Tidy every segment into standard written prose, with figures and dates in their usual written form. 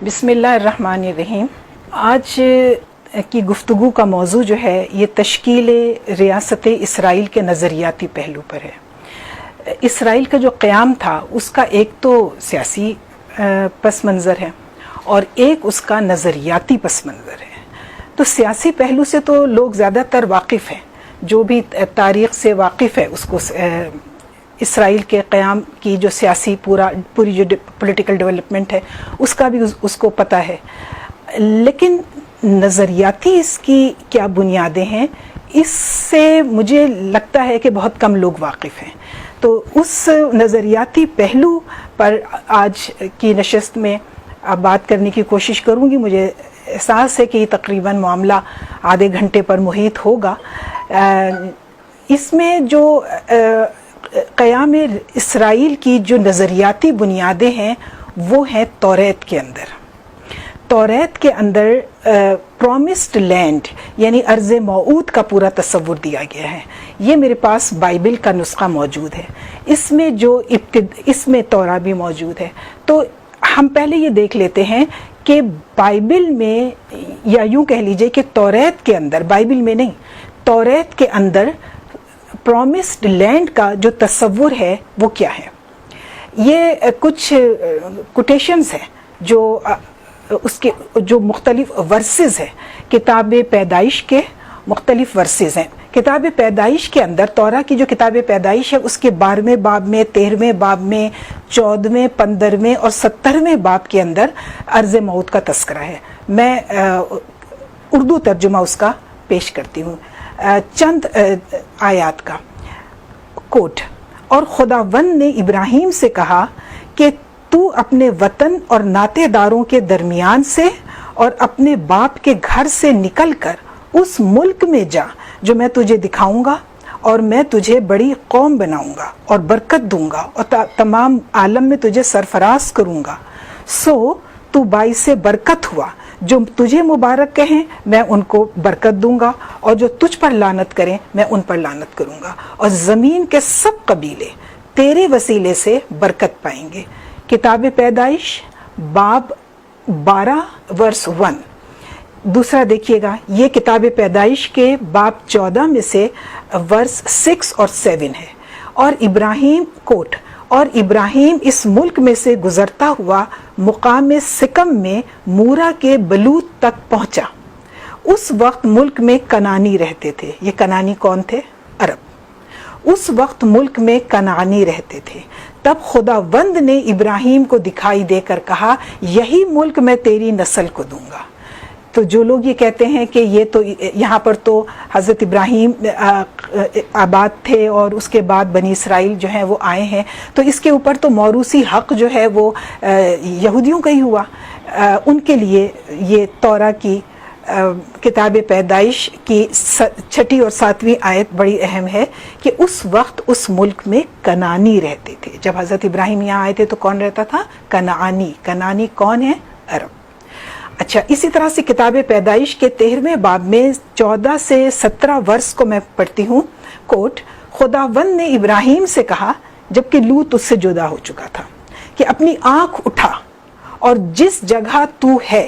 بسم اللہ الرحمن الرحیم۔ آج کی گفتگو کا موضوع جو ہے یہ تشکیل ریاست اسرائیل کے نظریاتی پہلو پر ہے۔ اسرائیل کا جو قیام تھا اس کا ایک تو سیاسی پس منظر ہے اور ایک اس کا نظریاتی پس منظر ہے۔ تو سیاسی پہلو سے تو لوگ زیادہ تر واقف ہیں، جو بھی تاریخ سے واقف ہے اس کو اسرائیل کے قیام کی جو سیاسی پوری جو پولیٹیکل ڈیولپمنٹ ہے اس کا بھی اس کو پتہ ہے، لیکن نظریاتی اس کی کیا بنیادیں ہیں اس سے مجھے لگتا ہے کہ بہت کم لوگ واقف ہیں۔ تو اس نظریاتی پہلو پر آج کی نشست میں بات کرنے کی کوشش کروں گی۔ مجھے احساس ہے کہ یہ تقریباً معاملہ آدھے گھنٹے پر محیط ہوگا۔ اس میں جو قیام اسرائیل کی جو نظریاتی بنیادیں ہیں وہ ہیں توریت کے اندر۔ توریت کے اندر پرومسڈ لینڈ یعنی ارض موعود کا پورا تصور دیا گیا ہے۔ یہ میرے پاس بائبل کا نسخہ موجود ہے، اس میں اس میں تورا بھی موجود ہے۔ تو ہم پہلے یہ دیکھ لیتے ہیں کہ بائبل میں، یا یوں کہہ لیجئے کہ توریت کے اندر، بائبل میں نہیں، توریت کے اندر پرومسڈ لینڈ کا جو تصور ہے وہ کیا ہے۔ یہ کچھ کوٹیشنز ہیں جو اس کے جو مختلف ورسز ہیں، کتاب پیدائش کے مختلف ورسز ہیں۔ کتاب پیدائش کے اندر، تورا کی جو کتاب پیدائش ہے اس کے 12ویں باب میں، 13ویں باب میں، 14ویں، 15ویں اور 17ویں باب کے اندر ارض موعود کا تذکرہ ہے۔ میں اردو ترجمہ اس کا پیش کرتی ہوں، چند آیات کا کوٹ۔ اور خداوند نے ابراہیم سے کہا کہ تو اپنے وطن اور ناطے داروں کے درمیان سے اور اپنے باپ کے گھر سے نکل کر اس ملک میں جا جو میں تجھے دکھاؤں گا، اور میں تجھے بڑی قوم بناؤں گا اور برکت دوں گا اور تمام عالم میں تجھے سرفراز کروں گا۔ سو تو باعث برکت ہوا، جو تجھے مبارک کہیں میں ان کو برکت دوں گا، اور جو تجھ پر لعنت کریں میں ان پر لعنت کروں گا، اور زمین کے سب قبیلے تیرے وسیلے سے برکت پائیں گے۔ کتاب پیدائش باب 12 ورس 1۔ دوسرا دیکھیے گا، یہ کتاب پیدائش کے باب 14 میں سے ورس 6 اور 7 ہے۔ اور ابراہیم کوٹ، اور ابراہیم اس ملک میں سے گزرتا ہوا مقام سکم میں مورا کے بلوت تک پہنچا۔ اس وقت ملک میں کنعانی رہتے تھے۔ یہ کنعانی کون تھے؟ عرب۔ اس وقت ملک میں کنعانی رہتے تھے۔ تب خداوند نے ابراہیم کو دکھائی دے کر کہا، یہی ملک میں تیری نسل کو دوں گا۔ تو جو لوگ یہ کہتے ہیں کہ یہ تو یہاں پر تو حضرت ابراہیم آباد تھے اور اس کے بعد بنی اسرائیل جو ہیں وہ آئے ہیں، تو اس کے اوپر تو موروثی حق جو ہے وہ یہودیوں کا ہی ہوا۔ ان کے لیے یہ تورا کی کتاب پیدائش کی 6 اور 7ویں آیت بڑی اہم ہے کہ اس وقت اس ملک میں کنعانی رہتے تھے۔ جب حضرت ابراہیم یہاں آئے تھے تو کون رہتا تھا؟ کنعانی۔ کنعانی کون ہے؟ عرب۔ اچھا، اسی طرح سے کتاب پیدائش کے 13ویں باب میں 14 سے 17 ورس کو میں پڑھتی ہوں، کوٹ۔ خداوند نے ابراہیم سے کہا جبکہ لوط اس سے جدا ہو چکا تھا کہ اپنی آنکھ اٹھا اور جس جگہ تو ہے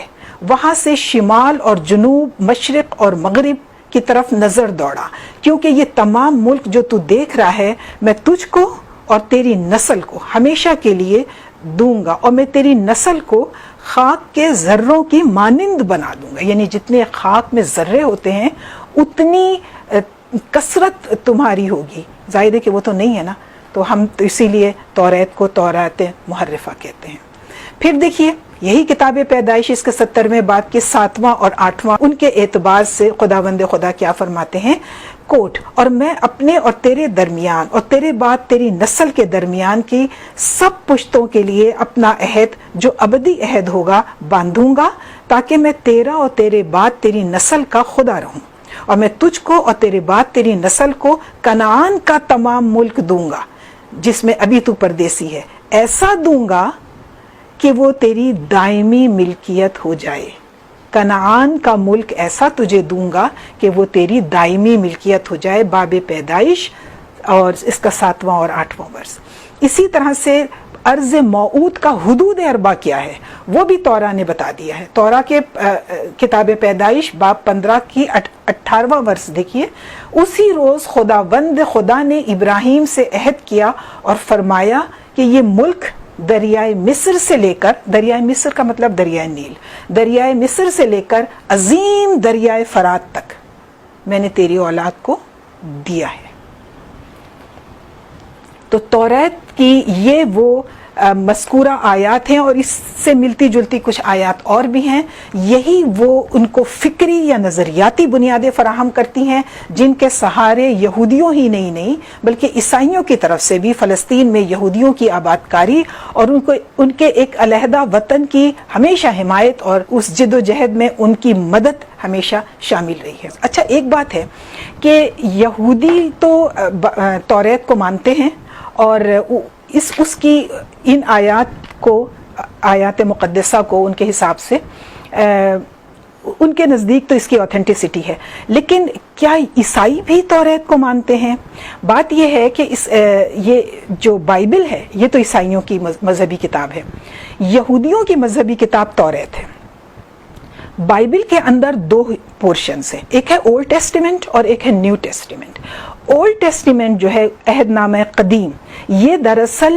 وہاں سے شمال اور جنوب، مشرق اور مغرب کی طرف نظر دوڑا، کیونکہ یہ تمام ملک جو تو دیکھ رہا ہے میں تجھ کو اور تیری نسل کو ہمیشہ کے لیے دوں گا، اور میں تیری نسل کو خاک کے ذروں کی مانند بنا دوں گا۔ یعنی جتنے خاک میں ذرے ہوتے ہیں اتنی کثرت تمہاری ہوگی۔ ظاہر ہے کہ وہ تو نہیں ہے نا، تو ہم تو اسی لیے توریت کو تورات محرفہ کہتے ہیں۔ پھر دیکھیے یہی کتاب پیدائش اس کے 70ویں باب کے 7واں اور 8واں ان کے اعتبار سے خداوند خدا کیا فرماتے ہیں، کوٹ۔ اور میں اپنے اور تیرے درمیان اور تیرے بعد تیری نسل کے درمیان کی سب پشتوں کے لیے اپنا عہد جو ابدی عہد ہوگا باندھوں گا، تاکہ میں تیرا اور تیرے بعد تیری نسل کا خدا رہوں، اور میں تجھ کو اور تیرے بعد تیری نسل کو کنعان کا تمام ملک دوں گا جس میں ابھی تو پردیسی ہے، ایسا دوں گا کہ وہ تیری دائمی ملکیت ہو جائے۔ کنعان کا ملک ایسا تجھے دوں گا کہ وہ تیری دائمی ملکیت ہو جائے۔ باب پیدائش اور اس کا 7واں اور 8واں ورس۔ اسی طرح سے ارض موعود کا حدود اربع کیا ہے وہ بھی تورا نے بتا دیا ہے. تورا کے کتاب پیدائش باب 15 کی 18واں ورس دیکھیے. اسی روز خداوند خدا نے ابراہیم سے عہد کیا اور فرمایا کہ یہ ملک دریائے مصر سے لے کر، دریائے مصر کا مطلب دریائے نیل، دریائے مصر سے لے کر عظیم دریائے فرات تک میں نے تیری اولاد کو دیا ہے. تو توریت کی یہ وہ مذکورہ آیات ہیں، اور اس سے ملتی جلتی کچھ آیات اور بھی ہیں. یہی وہ ان کو فکری یا نظریاتی بنیادیں فراہم کرتی ہیں جن کے سہارے یہودیوں ہی نہیں بلکہ عیسائیوں کی طرف سے بھی فلسطین میں یہودیوں کی آباد کاری اور ان کے ایک علیحدہ وطن کی ہمیشہ حمایت اور اس جد و جہد میں ان کی مدد ہمیشہ شامل رہی ہے. اچھا، ایک بات ہے کہ یہودی تو توریت کو مانتے ہیں اور اس کی ان آیات مقدسہ کو ان کے حساب سے ان کے نزدیک تو اس کی اوتھینٹسٹی ہے. لیکن کیا عیسائی بھی توریت کو مانتے ہیں؟ بات یہ ہے کہ یہ جو بائبل ہے یہ تو عیسائیوں کی مذہبی کتاب ہے، یہودیوں کی مذہبی کتاب توریت ہے. بائبل کے اندر دو پورشنز ہیں، ایک ہے اولڈ ٹیسٹیمنٹ اور ایک ہے نیو ٹیسٹیمنٹ. اولڈ ٹیسٹیمنٹ جو ہے عہد نامہ قدیم، یہ دراصل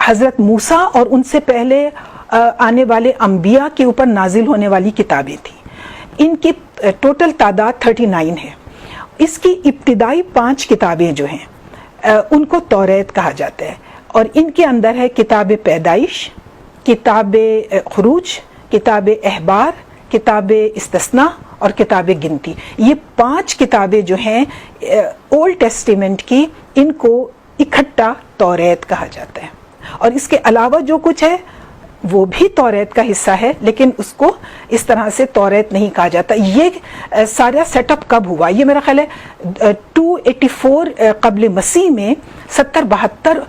حضرت موسیٰ اور ان سے پہلے آنے والے انبیاء کے اوپر نازل ہونے والی کتابیں تھیں. ان کی ٹوٹل تعداد 39 ہے. اس کی ابتدائی 5 کتابیں جو ہیں ان کو توریت کہا جاتا ہے، اور ان کے اندر ہے کتاب پیدائش، کتاب خروج، کتاب احبار، کتاب استثناء اور کتاب گنتی. یہ 5 کتابیں جو ہیں اولڈ ٹیسٹیمنٹ کی، ان کو اکٹھا توریت کہا جاتا ہے. اور اس کے علاوہ جو کچھ ہے وہ بھی توریت کا حصہ ہے، لیکن اس کو اس طرح سے توریت نہیں کہا جاتا. یہ سارا سیٹ اپ کب ہوا؟ یہ میرا خیال ہے 284 قبل مسیح میں 70-72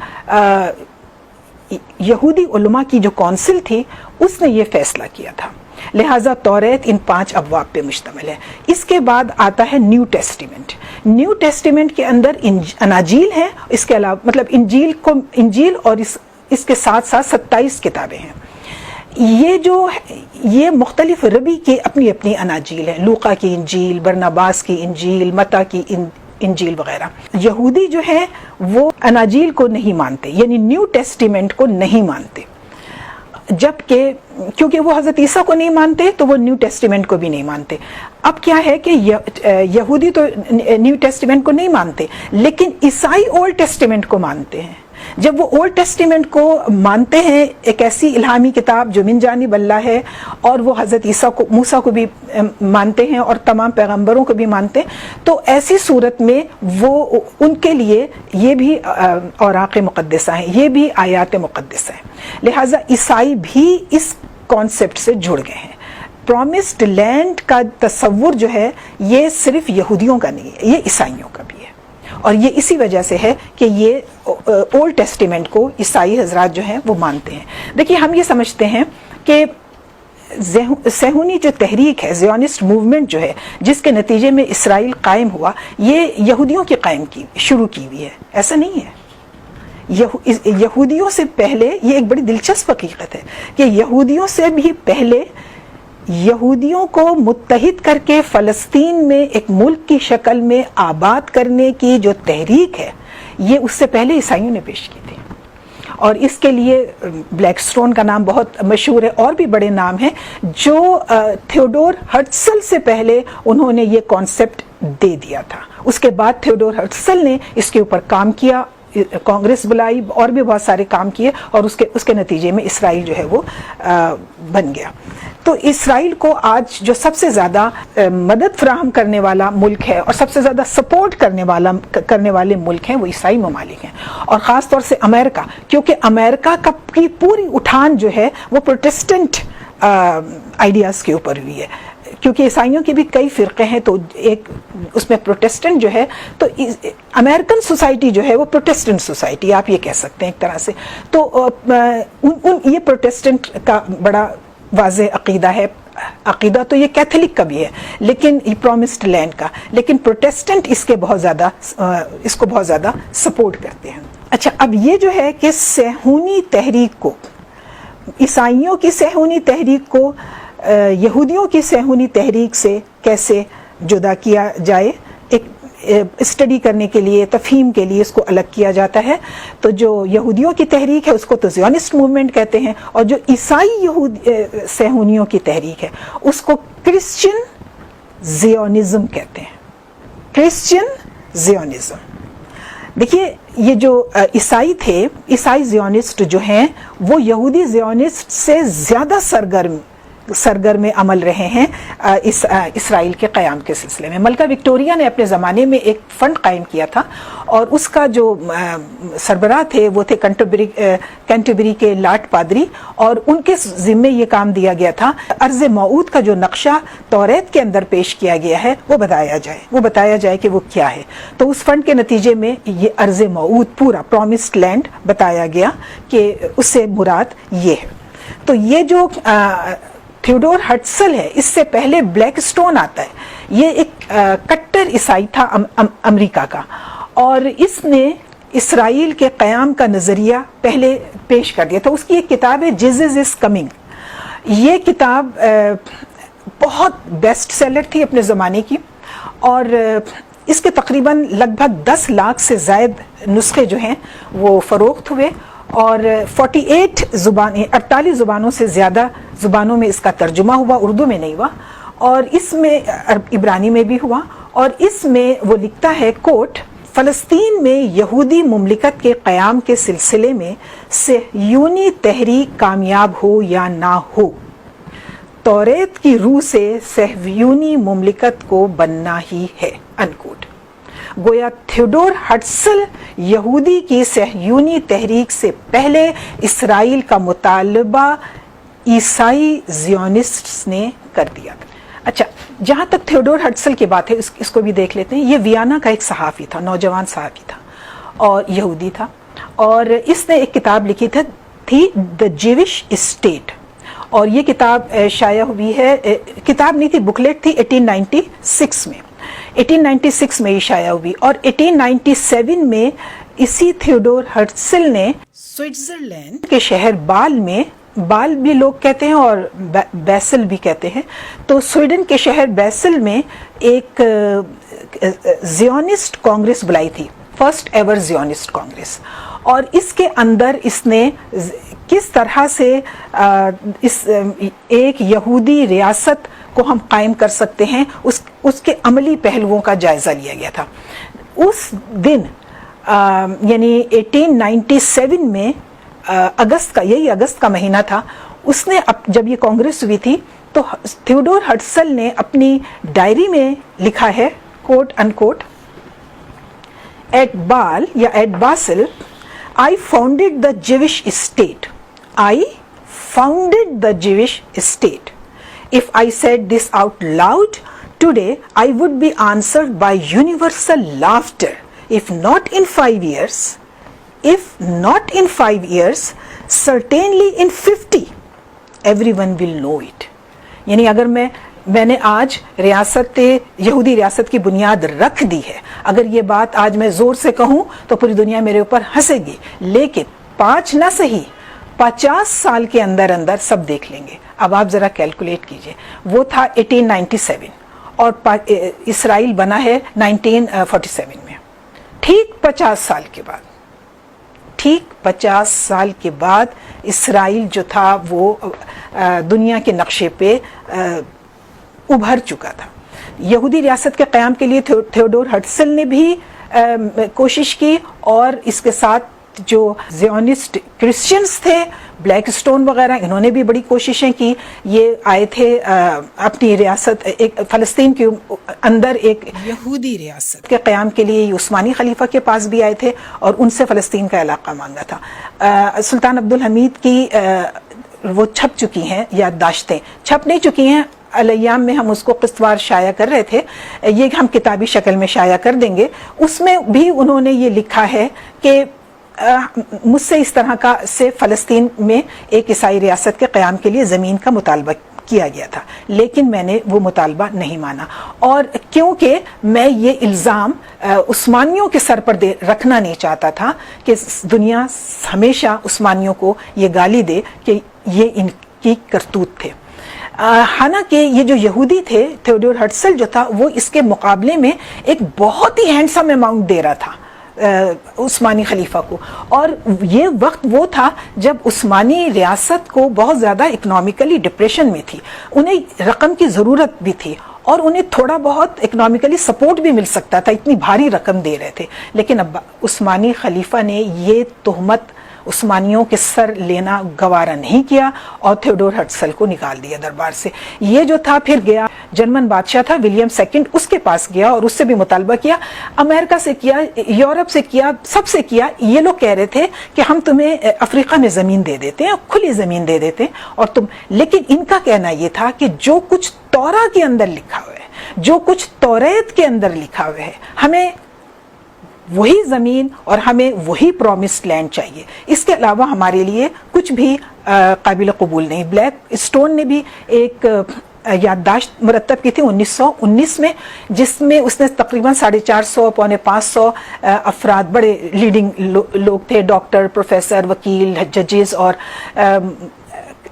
یہودی علماء کی جو کونسل تھی اس نے یہ فیصلہ کیا تھا. لہٰذا توریت ان 5 ابواب پہ مشتمل ہے. اس کے بعد آتا ہے نیو ٹیسٹیمنٹ. نیو ٹیسٹیمنٹ کے اندر اناجیل ہے، اس کے علاوہ مطلب انجیل اور اس کے ساتھ 27 کتابیں ہیں. یہ مختلف ربی کی اپنی اپنی اناجیل ہیں، لوقا کی انجیل، برناباس کی انجیل، متی کی انجیل وغیرہ. یہودی جو ہیں وہ اناجیل کو نہیں مانتے، یعنی نیو ٹیسٹیمنٹ کو نہیں مانتے، جبکہ کیونکہ وہ حضرت عیسیٰ کو نہیں مانتے تو وہ نیو ٹیسٹیمنٹ کو بھی نہیں مانتے. اب کیا ہے کہ یہودی تو نیو ٹیسٹیمنٹ کو نہیں مانتے، لیکن عیسائی اولڈ ٹیسٹیمنٹ کو مانتے ہیں. جب وہ اولڈ ٹیسٹیمنٹ کو مانتے ہیں، ایک ایسی الہامی کتاب جو من جانب اللہ ہے، اور وہ حضرت موسیٰ کو بھی مانتے ہیں اور تمام پیغمبروں کو بھی مانتے ہیں، تو ایسی صورت میں وہ ان کے لیے یہ بھی اوراق مقدسہ ہیں، یہ بھی آیات مقدسہ ہیں. لہٰذا عیسائی بھی اس کانسیپٹ سے جڑ گئے ہیں. پرومسڈ لینڈ کا تصور جو ہے یہ صرف یہودیوں کا نہیں ہے، یہ عیسائیوں کا بھی ہے. اور یہ اسی وجہ سے ہے کہ یہ اولڈ ٹیسٹیمنٹ کو عیسائی حضرات جو ہیں وہ مانتے ہیں. دیکھیے، ہم یہ سمجھتے ہیں کہ صہیونی جو تحریک ہے، زیونسٹ موومنٹ جو ہے، جس کے نتیجے میں اسرائیل قائم ہوا، یہ یہودیوں کی شروع کی ہوئی ہے. ایسا نہیں ہے. یہودیوں سے پہلے، یہ ایک بڑی دلچسپ حقیقت ہے کہ یہودیوں سے بھی پہلے یہودیوں کو متحد کر کے فلسطین میں ایک ملک کی شکل میں آباد کرنے کی جو تحریک ہے، یہ اس سے پہلے عیسائیوں نے پیش کی تھی. اور اس کے لیے بلیک سٹون کا نام بہت مشہور ہے، اور بھی بڑے نام ہیں جو تھیوڈور ہرٹزل سے پہلے انہوں نے یہ کانسیپٹ دے دیا تھا. اس کے بعد تھیوڈور ہرٹزل نے اس کے اوپر کام کیا، کانگریس بلائی اور بھی بہت سارے کام کیے، اور اس کے نتیجے میں اسرائیل جو ہے وہ بن گیا. تو اسرائیل کو آج جو سب سے زیادہ مدد فراہم کرنے والا ملک ہے اور سب سے زیادہ سپورٹ کرنے والے ملک ہیں وہ عیسائی ممالک ہیں، اور خاص طور سے امریکہ، کیونکہ امریکہ کی پوری اٹھان جو ہے وہ پروٹیسٹنٹ آئیڈیاز کے اوپر ہوئی ہے. کیونکہ عیسائیوں کے بھی کئی فرقے ہیں، تو ایک اس میں پروٹیسٹنٹ جو ہے، تو امریکن سوسائٹی جو ہے وہ پروٹیسٹنٹ سوسائٹی آپ یہ کہہ سکتے ہیں ایک طرح سے. تو یہ پروٹیسٹنٹ کا بڑا واضح عقیدہ ہے. عقیدہ تو یہ کیتھولک کا بھی ہے، لیکن یہ پرومسڈ لینڈ کا، لیکن پروٹیسٹنٹ اس کو بہت زیادہ سپورٹ کرتے ہیں. اچھا، اب یہ جو ہے کہ صہیونی تحریک کو، عیسائیوں کی صہیونی تحریک کو یہودیوں کی صہیونی تحریک سے کیسے جدا کیا جائے، ایک اسٹڈی کرنے کے لیے، تفہیم کے لیے اس کو الگ کیا جاتا ہے. تو جو یہودیوں کی تحریک ہے اس کو تو زیونسٹ موومنٹ کہتے ہیں، اور جو عیسائی صہیونیوں کی تحریک ہے اس کو کرسچین زیونزم کہتے ہیں. کرسچین زیونزم. دیکھیے، یہ جو عیسائی تھے، عیسائی زیونسٹ جو ہیں، وہ یہودی زیونسٹ سے زیادہ سرگرم عمل رہے ہیں اسرائیل کے قیام کے سلسلے میں. ملکہ وکٹوریہ نے اپنے زمانے میں ایک فنڈ قائم کیا تھا، اور اس کا جو سربراہ تھے وہ تھے کینٹربری کے لاٹ پادری، اور ان کے ذمے یہ کام دیا گیا تھا ارض موعود کا جو نقشہ توریت کے اندر پیش کیا گیا ہے وہ بتایا جائے کہ وہ کیا ہے. تو اس فنڈ کے نتیجے میں یہ ارض موعود، پورا پرومسڈ لینڈ بتایا گیا کہ اس سے مراد یہ ہے. تو یہ جو تھیوڈور ہرٹزل ہے، اس سے پہلے بلیک سٹون آتا ہے. یہ ایک کٹر عیسائی تھا امریکہ کا، اور اس نے اسرائیل کے قیام کا نظریہ پہلے پیش کر دیا تھا. اس کی ایک کتاب ہے جیزس از کمنگ. یہ کتاب بہت بیسٹ سیلر تھی اپنے زمانے کی، اور اس کے تقریباً لگ بھگ 10 لاکھ سے زائد نسخے جو ہیں وہ فروخت ہوئے، اور 48 زبانوں سے زیادہ زبانوں میں اس کا ترجمہ ہوا، اردو میں نہیں ہوا، اور اس میں عبرانی میں بھی ہوا. اور اس میں وہ لکھتا ہے کوٹ، فلسطین میں یہودی مملکت کے قیام کے سلسلے میں صہیونی تحریک کامیاب ہو یا نہ ہو، توریت کی روح سے صہیونی مملکت کو بننا ہی ہے، انکوٹ. گویا تھیوڈور ہرٹزل یہودی کی صہیونی تحریک سے پہلے اسرائیل کا مطالبہ عیسائی زیونسٹس نے کر دیا. اچھا، جہاں تک تھیوڈور ہرٹزل کی بات ہے اس کو بھی دیکھ لیتے ہیں. یہ ویانا کا ایک صحافی تھا، نوجوان صحافی تھا اور یہودی تھا، اور اس نے ایک کتاب لکھی تھی دا جیوش اسٹیٹ، اور یہ کتاب شائع ہوئی ہے، کتاب نہیں تھی، بکلیٹ تھی 1896 میں. 1896 میں یہ شائع ہوئی، اور 1897 میں اسی تھیوڈور ہرٹزل نے سوئٹزرلینڈ کے شہر بال بھی لوگ کہتے ہیں اور بیسل بھی کہتے ہیں، تو سویڈن کے شہر بیسل میں ایک زیونسٹ کانگریس بلائی تھی، فرسٹ ایور زیونسٹ کانگریس. اور اس کے اندر اس نے کس طرح سے ایک یہودی ریاست کو ہم قائم کر سکتے ہیں، اس کے عملی پہلوؤں کا جائزہ لیا گیا تھا. اس دن یعنی 1897 میں اگست کا مہینہ تھا، اس نے جب یہ کانگریس ہوئی تھی تو تھیوڈور ہرٹزل نے اپنی ڈائری میں لکھا ہے، کوٹ ان کوٹ، ایٹ بال یا at باسل I founded the Jewish state. I founded the Jewish state. If I said this out loud today, I would be answered by universal laughter. If not in 5 years, certainly in 50, everyone will know it. یعنی اگر میں نے آج یہودی ریاست کی بنیاد رکھ دی ہے، اگر یہ بات آج میں زور سے کہوں تو پوری دنیا میرے اوپر ہنسے گی، لیکن 5 نہ صحیح 50 سال کے اندر سب دیکھ لیں گے. اب آپ ذرا کیلکولیٹ کیجئے، وہ تھا 1897 اور اسرائیل بنا ہے 1947 میں. ٹھیک 50 سال کے بعد اسرائیل جو تھا وہ دنیا کے نقشے پہ ابھر چکا تھا. یہودی ریاست کے قیام کے لیے تھیوڈور ہرٹزل نے بھی کوشش کی، اور اس کے ساتھ جو زیونسٹ کرسچنز تھے، بلیک سٹون وغیرہ، انہوں نے بھی بڑی کوششیں کی. یہ آئے تھے اپنی ریاست، ایک فلسطین کے اندر ایک یہودی ریاست کے قیام کے لیے عثمانی خلیفہ کے پاس بھی آئے تھے اور ان سے فلسطین کا علاقہ مانگا تھا. سلطان عبدالحمید کی وہ چھپ چکی ہیں یادداشتیں، چھپ نہیں چکی ہیں، الیام میں ہم اس کو قسطوار شائع کر رہے تھے، یہ ہم کتابی شکل میں شائع کر دیں گے. اس میں بھی انہوں نے یہ لکھا ہے کہ مجھ سے اس طرح کا سے فلسطین میں ایک عیسائی ریاست کے قیام کے لیے زمین کا مطالبہ کیا گیا تھا، لیکن میں نے وہ مطالبہ نہیں مانا، اور کیونکہ میں یہ الزام عثمانیوں کے سر پر رکھنا نہیں چاہتا تھا کہ دنیا ہمیشہ عثمانیوں کو یہ گالی دے کہ یہ ان کی کرتوت تھے۔ حالانکہ یہ جو یہودی تھے، تھیوڈور ہرٹزل جو تھا، وہ اس کے مقابلے میں ایک بہت ہی ہینڈسم اماؤنٹ دے رہا تھا عثمانی خلیفہ کو، اور یہ وقت وہ تھا جب عثمانی ریاست کو بہت زیادہ اکنامیکلی ڈپریشن میں تھی، انہیں رقم کی ضرورت بھی تھی اور انہیں تھوڑا بہت اکنامیکلی سپورٹ بھی مل سکتا تھا، اتنی بھاری رقم دے رہے تھے، لیکن اب عثمانی خلیفہ نے یہ تہمت عثمانیوں کے سر لینا گوارا نہیں کیا اور تھیوڈور ہرٹزل کو نکال دیا دربار سے۔ یہ جو تھا پھر گیا جرمن بادشاہ تھا ولیم سیکنڈ، اس کے پاس گیا اور اس سے بھی مطالبہ کیا، امریکہ سے کیا، یورپ سے کیا، سب سے کیا۔ یہ لوگ کہہ رہے تھے کہ ہم تمہیں افریقہ میں زمین دے دیتے ہیں، کھلی زمین دے دیتے ہیں، اور لیکن ان کا کہنا یہ تھا کہ جو کچھ تورا کے اندر لکھا ہوا ہے، جو کچھ توریت کے اندر لکھا ہوا ہے، ہمیں وہی زمین اور ہمیں وہی پرومسڈ لینڈ چاہیے، اس کے علاوہ ہمارے لیے کچھ بھی قابل قبول نہیں۔ بلیک اسٹون نے بھی ایک یادداشت مرتب کی تھی 1919 میں، جس میں اس نے تقریباً 450 پونے 500 افراد، بڑے لیڈنگ لوگ تھے، ڈاکٹر، پروفیسر، وکیل، ججز اور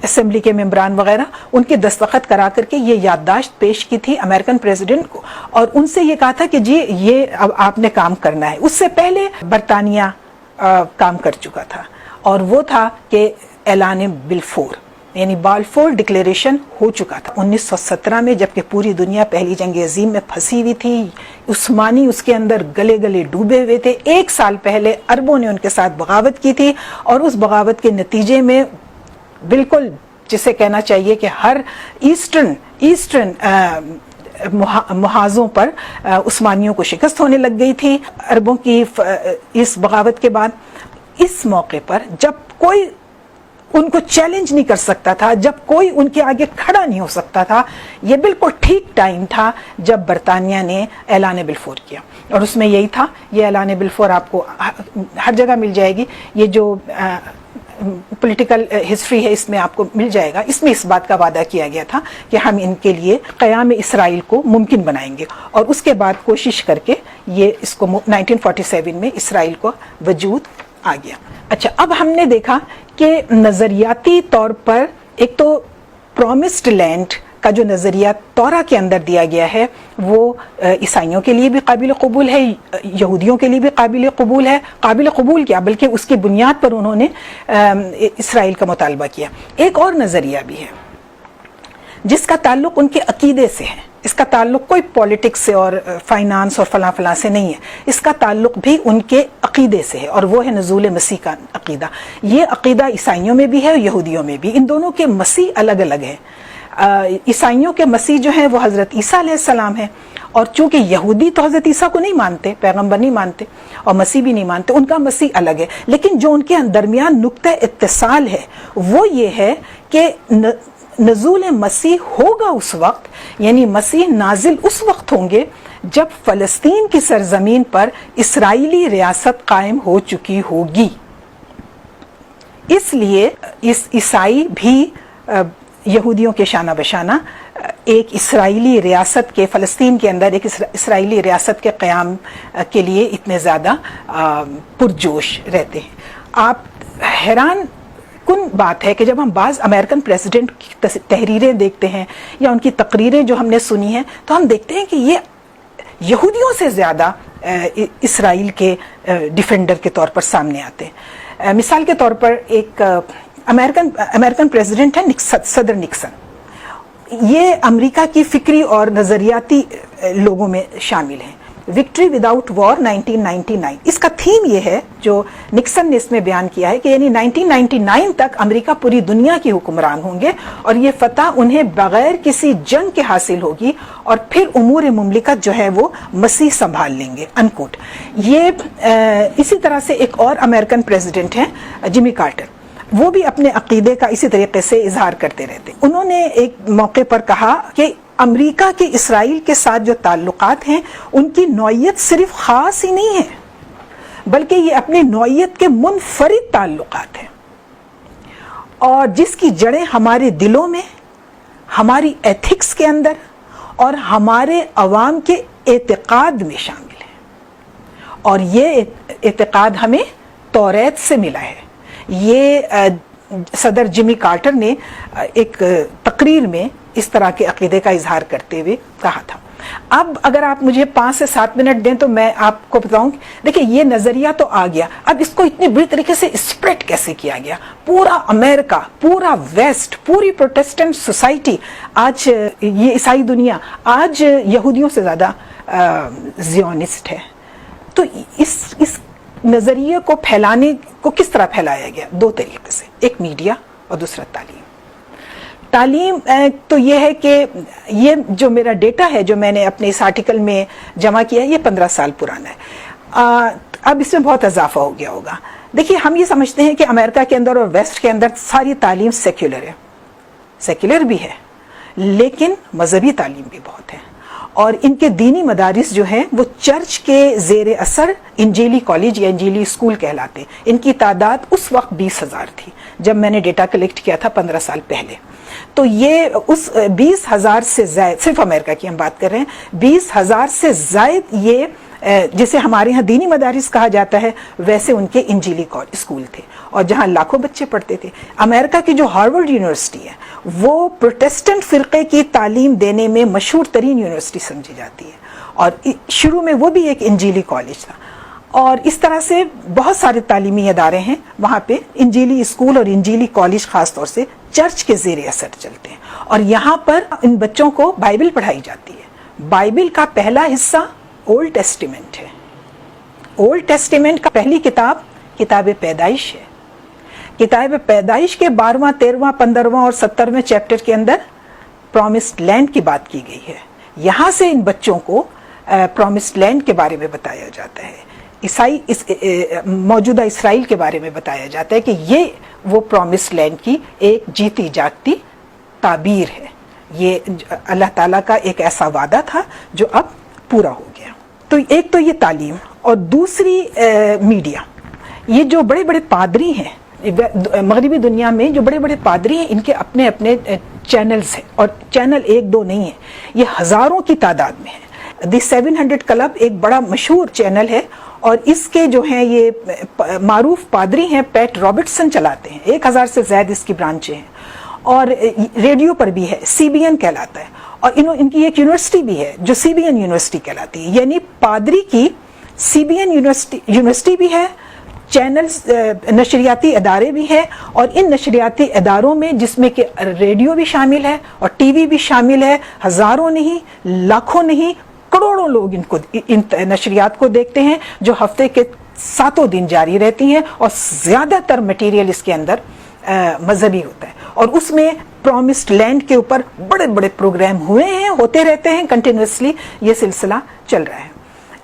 اسمبلی کے ممبران وغیرہ، ان کے دستخط کرا کر کے یہ یادداشت پیش کی تھی امریکن پریزیڈنٹ کو، اور ان سے یہ کہا تھا کہ جی یہ اب آپ نے کام کرنا ہے۔ اس سے پہلے برطانیہ کام کر چکا تھا، اور وہ تھا کہ اعلان بلفور، یعنی بالفور ڈکلیریشن ہو چکا تھا 1917 میں، جبکہ پوری دنیا پہلی جنگ عظیم میں پھنسی ہوئی تھی، عثمانی اس کے اندر گلے گلے ڈوبے ہوئے تھے۔ ایک سال پہلے عربوں نے ان کے ساتھ بغاوت کی تھی، اور اس بغاوت کے نتیجے میں بالکل جسے کہنا چاہیے کہ ہر ایسٹرن محاذوں پر عثمانیوں کو شکست ہونے لگ گئی تھی عربوں کی اس بغاوت کے بعد۔ اس موقع پر جب کوئی ان کو چیلنج نہیں کر سکتا تھا، جب کوئی ان کے آگے کھڑا نہیں ہو سکتا تھا، یہ بالکل ٹھیک ٹائم تھا جب برطانیہ نے اعلان بلفور کیا، اور اس میں یہی تھا، یہ اعلان بلفور آپ کو ہر جگہ مل جائے گی، یہ جو پولیٹیکل ہسٹری ہے اس میں آپ کو مل جائے گا۔ اس میں اس بات کا وعدہ کیا گیا تھا کہ ہم ان کے لیے قیام اسرائیل کو ممکن بنائیں گے، اور اس کے بعد کوشش کر کے یہ اس کو 1947 میں اسرائیل کو وجود آ گیا۔ اچھا، اب ہم نے دیکھا کہ نظریاتی طور پر ایک تو پرومسڈ لینڈ کا جو نظریہ تورا کے اندر دیا گیا ہے وہ عیسائیوں کے لیے بھی قابل قبول ہے، یہودیوں کے لیے بھی قابل قبول ہے، قابل قبول کیا بلکہ اس کی بنیاد پر انہوں نے اسرائیل کا مطالبہ کیا۔ ایک اور نظریہ بھی ہے جس کا تعلق ان کے عقیدے سے ہے، اس کا تعلق کوئی پولیٹکس سے اور فائنانس اور فلاں فلاں سے نہیں ہے، اس کا تعلق بھی ان کے عقیدے سے ہے، اور وہ ہے نزول مسیح کا عقیدہ۔ یہ عقیدہ عیسائیوں میں بھی ہے اور یہودیوں میں بھی، ان دونوں کے مسیح الگ الگ ہیں۔ عیسائیوں کے مسیح جو ہیں وہ حضرت عیسیٰ علیہ السلام ہیں، اور چونکہ یہودی تو حضرت عیسیٰ کو نہیں مانتے، پیغمبر نہیں مانتے، اور مسیح بھی نہیں مانتے، ان کا مسیح الگ ہے، لیکن جو ان کے درمیان نقطہ اتصال ہے وہ یہ ہے کہ نزول مسیح ہوگا اس وقت، یعنی مسیح نازل اس وقت ہوں گے جب فلسطین کی سرزمین پر اسرائیلی ریاست قائم ہو چکی ہوگی۔ اس لیے عیسائی بھی یہودیوں کے شانہ بشانہ ایک اسرائیلی ریاست کے، فلسطین کے اندر ایک اسرائیلی ریاست کے قیام کے لیے اتنے زیادہ پرجوش رہتے ہیں۔ آپ حیران کن بات ہے کہ جب ہم بعض امریکن پریزیڈنٹ کی تحریریں دیکھتے ہیں یا ان کی تقریریں جو ہم نے سنی ہیں، تو ہم دیکھتے ہیں کہ یہ یہودیوں سے زیادہ اسرائیل کے ڈیفینڈر کے طور پر سامنے آتے ہیں۔ مثال کے طور پر ایک امریکن پریزیڈنٹ ہے صدر نکسن، یہ امریکہ کی فکری اور نظریاتی لوگوں میں شامل ہیں۔ وکٹری وداؤٹ وار 1999، اس کا تھیم یہ ہے جو نکسن نے اس میں بیان کیا ہے کہ یعنی 1999 تک امریکہ پوری دنیا کی حکمران ہوں گے، اور یہ فتح انہیں بغیر کسی جنگ کے حاصل ہوگی، اور پھر امور مملکت جو ہے وہ مسیح سنبھال لیں گے انکوٹ۔ یہ اسی طرح سے ایک اور امریکن پریزیڈنٹ ہیں جمی کارٹر، وہ بھی اپنے عقیدے کا اسی طریقے سے اظہار کرتے رہتے۔ انہوں نے ایک موقع پر کہا کہ امریکہ کے اسرائیل کے ساتھ جو تعلقات ہیں ان کی نوعیت صرف خاص ہی نہیں ہے، بلکہ یہ اپنی نوعیت کے منفرد تعلقات ہیں، اور جس کی جڑیں ہمارے دلوں میں، ہماری ایتھکس کے اندر اور ہمارے عوام کے اعتقاد میں شامل ہے، اور یہ اعتقاد ہمیں توریت سے ملا ہے۔ یہ صدر جمی کارٹر نے ایک تقریر میں اس طرح کے عقیدے کا اظہار کرتے ہوئے کہا تھا۔ اب اگر آپ مجھے 5 سے 7 منٹ دیں تو میں آپ کو بتاؤں، دیکھیں یہ نظریہ تو آ گیا، اب اس کو اتنی بری طریقے سے اسپریڈ کیسے کیا گیا؟ پورا امریکہ، پورا ویسٹ، پوری پروٹسٹنٹ سوسائٹی، آج یہ عیسائی دنیا آج یہودیوں سے زیادہ زیونسٹ ہے۔ تو اس نظریے کو پھیلانے کو کس طرح پھیلایا گیا؟ 2 طریقے سے، ایک میڈیا اور دوسرا تعلیم۔ تعلیم تو یہ ہے کہ یہ جو میرا ڈیٹا ہے جو میں نے اپنے اس آرٹیکل میں جمع کیا ہے، یہ 15 سال پرانا ہے، اب اس میں بہت اضافہ ہو گیا ہوگا۔ دیکھیے ہم یہ سمجھتے ہیں کہ امریکہ کے اندر اور ویسٹ کے اندر ساری تعلیم سیکولر ہے، سیکولر بھی ہے لیکن مذہبی تعلیم بھی بہت ہے، اور ان کے دینی مدارس جو ہیں وہ چرچ کے زیر اثر انجیلی کالج یا انجیلی اسکول کہلاتے ہیں۔ ان کی تعداد اس وقت 20,000 تھی جب میں نے ڈیٹا کلیکٹ کیا تھا 15 سال پہلے۔ تو یہ اس 20,000 سے زائد، صرف امریکہ کی ہم بات کر رہے ہیں، 20,000 سے زائد یہ جسے ہمارے ہاں دینی مدارس کہا جاتا ہے، ویسے ان کے انجیلی اسکول تھے، اور جہاں لاکھوں بچے پڑھتے تھے۔ امریکہ کی جو ہارورڈ یونیورسٹی ہے وہ پروٹسٹنٹ فرقے کی تعلیم دینے میں مشہور ترین یونیورسٹی سمجھی جاتی ہے، اور شروع میں وہ بھی ایک انجیلی کالج تھا، اور اس طرح سے بہت سارے تعلیمی ادارے ہیں وہاں پہ انجیلی اسکول اور انجیلی کالج خاص طور سے چرچ کے زیر اثر چلتے ہیں، اور یہاں پر ان بچوں کو بائبل پڑھائی جاتی ہے۔ بائبل کا پہلا حصہ اولڈ ٹیسٹیمنٹ ہے۔ اولڈ ٹیسٹیمنٹ کا پہلی کتاب کتاب پیدائش ہے۔ کتاب پیدائش کے 12واں، 13واں، 15واں اور 17ویں چیپٹر کے اندر پرومسڈ لینڈ کی بات کی گئی ہے۔ یہاں سے ان بچوں کو پرومسڈ لینڈ کے بارے میں بتایا جاتا ہے، موجودہ اسرائیل کے بارے میں بتایا جاتا ہے کہ یہ وہ پرومسڈ لینڈ کی ایک جیتی جاگتی تعبیر ہے، یہ اللہ تعالیٰ کا ایک ایسا وعدہ تھا جو اب پورا ہو گیا۔ تو ایک تو یہ تعلیم، اور دوسری میڈیا۔ یہ جو بڑے بڑے پادری ہیں مغربی دنیا میں، جو بڑے بڑے پادری ہیں، ان کے اپنے اپنے چینلز ہیں، اور چینل 1-2 نہیں ہیں، یہ ہزاروں کی تعداد میں ہیں۔ دی 700 کلب ایک بڑا مشہور چینل ہے، اور اس کے جو ہیں یہ معروف پادری ہیں پیٹ رابرٹسن چلاتے ہیں، 1000 سے زائد اس کی برانچیں ہیں، اور ریڈیو پر بھی ہے، CBN کہلاتا ہے، اور ان کی ایک یونیورسٹی بھی ہے جو CBN یونیورسٹی کہلاتی ہے، یعنی پادری کی CBN یونیورسٹی بھی ہے، چینلز نشریاتی ادارے بھی ہیں، اور ان نشریاتی اداروں میں جس میں کہ ریڈیو بھی شامل ہے اور ٹی وی بھی شامل ہے، ہزاروں نہیں، لاکھوں نہیں، کروڑوں لوگ ان نشریات کو دیکھتے ہیں جو ہفتے کے 7 دن جاری رہتی ہیں، اور زیادہ تر مٹیریل اس کے اندر مذہبی ہوتا ہے، اور اس میں پرومسڈ لینڈ کے اوپر بڑے بڑے پروگرام ہوئے ہیں، ہوتے رہتے ہیں، کنٹینیوسلی یہ سلسلہ چل رہا ہے۔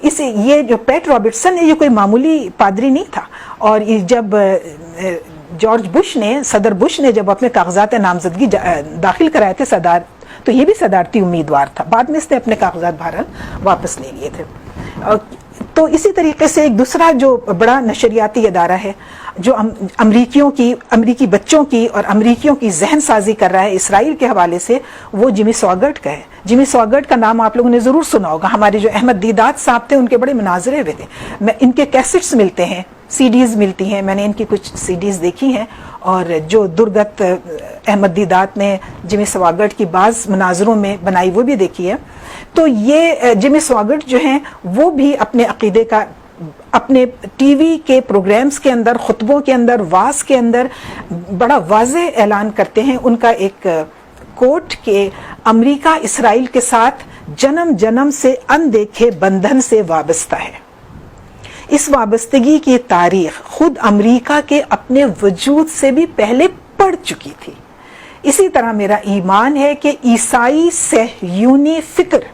یہ جو پیٹ رابرٹسن ہے یہ کوئی معمولی پادری نہیں تھا، اور جب جارج بش نے، صدر بش نے جب اپنے کاغذات نامزدگی داخل کرائے تھے تو یہ بھی صدارتی امیدوار تھا، بعد میں اس نے اپنے کاغذات بہرحال واپس لے لیے تھے۔ تو اسی طریقے سے ایک دوسرا جو بڑا نشریاتی ادارہ ہے جو امریکی بچوں کی اور امریکیوں کی ذہن سازی کر رہا ہے اسرائیل کے حوالے سے، وہ جمی سواگرٹ کا ہے۔ جمی سواگرٹ کا نام آپ لوگوں نے ضرور سنا ہوگا، ہمارے جو احمد دیدات صاحب تھے ان کے بڑے مناظرے ہوئے تھے، ان کے کیسٹس ملتے ہیں، CDs ملتی ہیں، میں نے ان کی کچھ CDs دیکھی ہیں، اور جو درگت احمد دیدات نے جمی سواگرٹ کی بعض مناظروں میں بنائی وہ بھی دیکھی ہے۔ تو یہ جمی سواگرٹ جو ہیں وہ بھی اپنے عقیدے کا اپنے ٹی وی کے پروگرامز کے اندر، خطبوں کے اندر، واعظ کے اندر بڑا واضح اعلان کرتے ہیں۔ ان کا ایک کوٹ کہ امریکہ اسرائیل کے ساتھ جنم جنم سے اندیکھے بندھن سے وابستہ ہے۔ اس وابستگی کی تاریخ خود امریکہ کے اپنے وجود سے بھی پہلے پڑ چکی تھی۔ اسی طرح میرا ایمان ہے کہ عیسائی صہیونی فکر،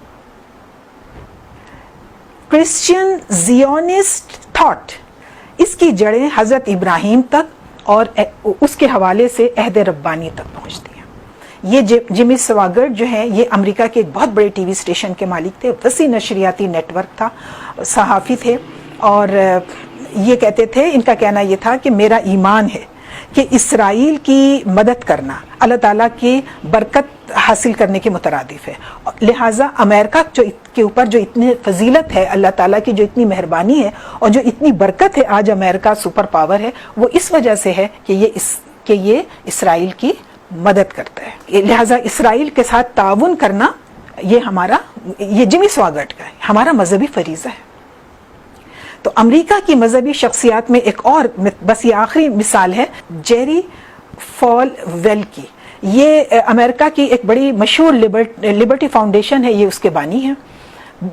کرسچین زیونسٹ تھاٹ، اس کی جڑیں حضرت ابراہیم تک اور اس کے حوالے سے عہد ربانی تک پہنچتی ہیں۔ یہ جمی سواگرٹ جو ہیں یہ امریکہ کے ایک بہت بڑے ٹی وی اسٹیشن کے مالک تھے، وسیع نشریاتی نیٹ ورک تھا، صحافی تھے، اور یہ کہتے تھے، ان کا کہنا یہ تھا کہ میرا ایمان ہے کہ اسرائیل کی مدد کرنا اللہ تعالیٰ کی برکت حاصل کرنے کے مترادف ہے، لہٰذا امریکہ کے اوپر جو اتنی فضیلت ہے، اللہ تعالیٰ کی جو اتنی مہربانی ہے اور جو اتنی برکت ہے، آج امریکہ سپر پاور ہے، وہ اس وجہ سے ہے کہ یہ اسرائیل کی مدد کرتا ہے۔ لہٰذا اسرائیل کے ساتھ تعاون کرنا یہ جمی سواگٹ کا ہے، ہمارا مذہبی فریضہ ہے۔ تو امریکہ کی مذہبی شخصیات میں ایک اور، بس یہ آخری مثال ہے، جیری فال ویل کی۔ یہ امریکہ کی ایک بڑی مشہور لبرٹی فاؤنڈیشن ہے، یہ اس کے بانی ہیں،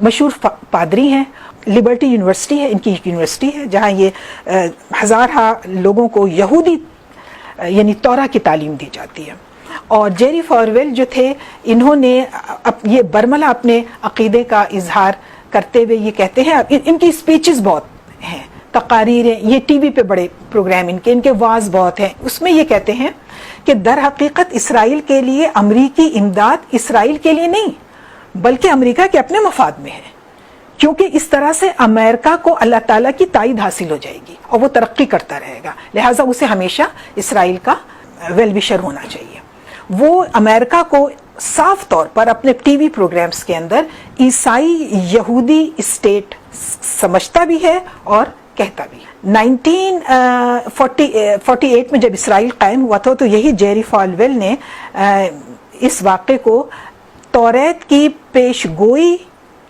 مشہور پادری ہیں۔ لبرٹی یونیورسٹی ہے ان کی، ایک یونیورسٹی ہے جہاں یہ ہزارہ لوگوں کو یہودی یعنی تورا کی تعلیم دی جاتی ہے۔ اور جیری فالویل جو تھے، انہوں نے یہ برملا اپنے عقیدے کا اظہار کرتے ہوئے یہ کہتے ہیں، ان کی اسپیچز بہت ہیں، تقاریر ہیں، یہ ٹی وی پہ بڑے پروگرام ان کے واز بہت ہیں، اس میں یہ کہتے ہیں کہ در حقیقت اسرائیل کے لیے امریکی امداد اسرائیل کے لیے نہیں بلکہ امریکہ کے اپنے مفاد میں ہے، کیونکہ اس طرح سے امریکہ کو اللہ تعالیٰ کی تائید حاصل ہو جائے گی اور وہ ترقی کرتا رہے گا، لہٰذا اسے ہمیشہ اسرائیل کا ویل وشر ہونا چاہیے۔ وہ امریکہ کو صاف طور پر اپنے ٹی وی پروگرامز کے اندر عیسائی یہودی اسٹیٹ سمجھتا بھی ہے اور کہتا بھی ہے۔ 1948 میں جب اسرائیل قائم ہوا تھا تو یہی جیری فالویل نے اس واقعے کو توریت کی پیش گوئی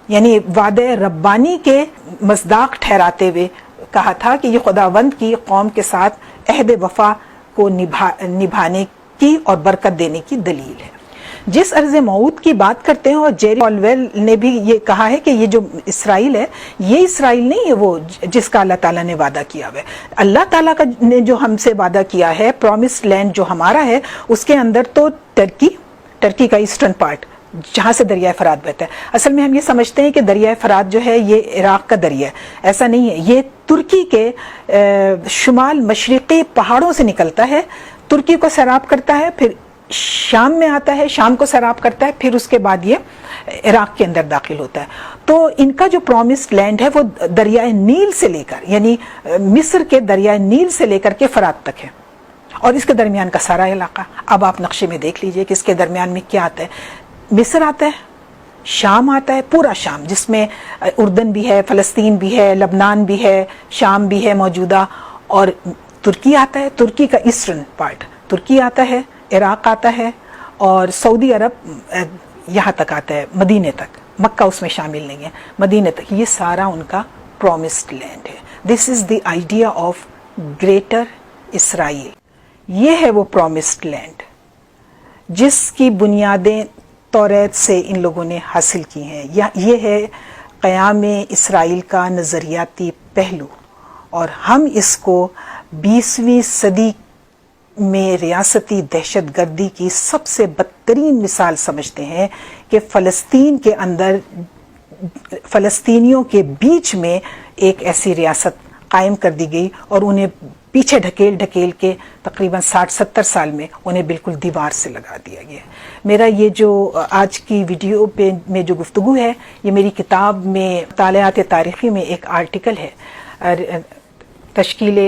یعنی وعدہ ربانی کے مصداق ٹھہراتے ہوئے کہا تھا کہ یہ خداوند کی قوم کے ساتھ عہد وفا کو نبھانے کی اور برکت دینے کی دلیل ہے۔ جس عرض موعود کی بات کرتے ہیں، اور جیری فالویل نے بھی یہ کہا ہے کہ یہ جو اسرائیل ہے، یہ اسرائیل نہیں ہے وہ جس کا اللہ تعالیٰ نے وعدہ کیا ہوا ہے۔ اللہ تعالیٰ نے جو ہم سے وعدہ کیا ہے، پرومسڈ لینڈ جو ہمارا ہے، اس کے اندر تو ٹرکی کا ایسٹرن پارٹ جہاں سے دریائے فرات بہتا ہے۔ اصل میں ہم یہ سمجھتے ہیں کہ دریائے فرات جو ہے یہ عراق کا دریا ہے، ایسا نہیں ہے، یہ ترکی کے شمال مشرقی پہاڑوں سے نکلتا ہے، ترکی کو سیراب کرتا ہے، پھر شام میں آتا ہے، شام کو سیراب کرتا ہے، پھر اس کے بعد یہ عراق کے اندر داخل ہوتا ہے۔ تو ان کا جو پرومسڈ لینڈ ہے وہ دریائے نیل سے لے کر یعنی مصر کے دریائے نیل سے لے کر کے فرات تک ہے، اور اس کے درمیان کا سارا علاقہ اب آپ نقشے میں دیکھ لیجئے کہ اس کے درمیان میں کیا آتا ہے۔ مصر آتا ہے، شام آتا ہے، پورا شام جس میں اردن بھی ہے، فلسطین بھی ہے، لبنان بھی ہے، شام بھی ہے موجودہ، اور ترکی آتا ہے، ترکی کا ایسٹرن پارٹ ترکی آتا ہے، عراق آتا ہے، اور سعودی عرب یہاں تک آتا ہے، مدینے تک، مکہ اس میں شامل نہیں ہے، مدینے تک، یہ سارا ان کا پرومسڈ لینڈ ہے۔ دس از دی آئیڈیا آف گریٹر اسرائیل، یہ ہے وہ پرومسڈ لینڈ جس کی بنیادیں توریت سے ان لوگوں نے حاصل کی ہیں۔ یہ ہے قیام اسرائیل کا نظریاتی پہلو، اور ہم اس کو 20ویں صدی میں ریاستی دہشت گردی کی سب سے بدترین مثال سمجھتے ہیں کہ فلسطین کے اندر فلسطینیوں کے بیچ میں ایک ایسی ریاست قائم کر دی گئی اور انہیں پیچھے ڈھکیل کے تقریباً 60-70 سال میں انہیں بالکل دیوار سے لگا دیا گیا۔ میرا یہ جو آج کی ویڈیو پہ میں جو گفتگو ہے، یہ میری کتاب میں مطالعات تاریخی میں ایک آرٹیکل ہے، تشکیل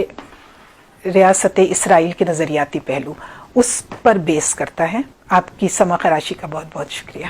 ریاست اسرائیل کے نظریاتی پہلو، اس پر بیس کرتا ہے۔ آپ کی سماع خراشی کا بہت بہت شکریہ۔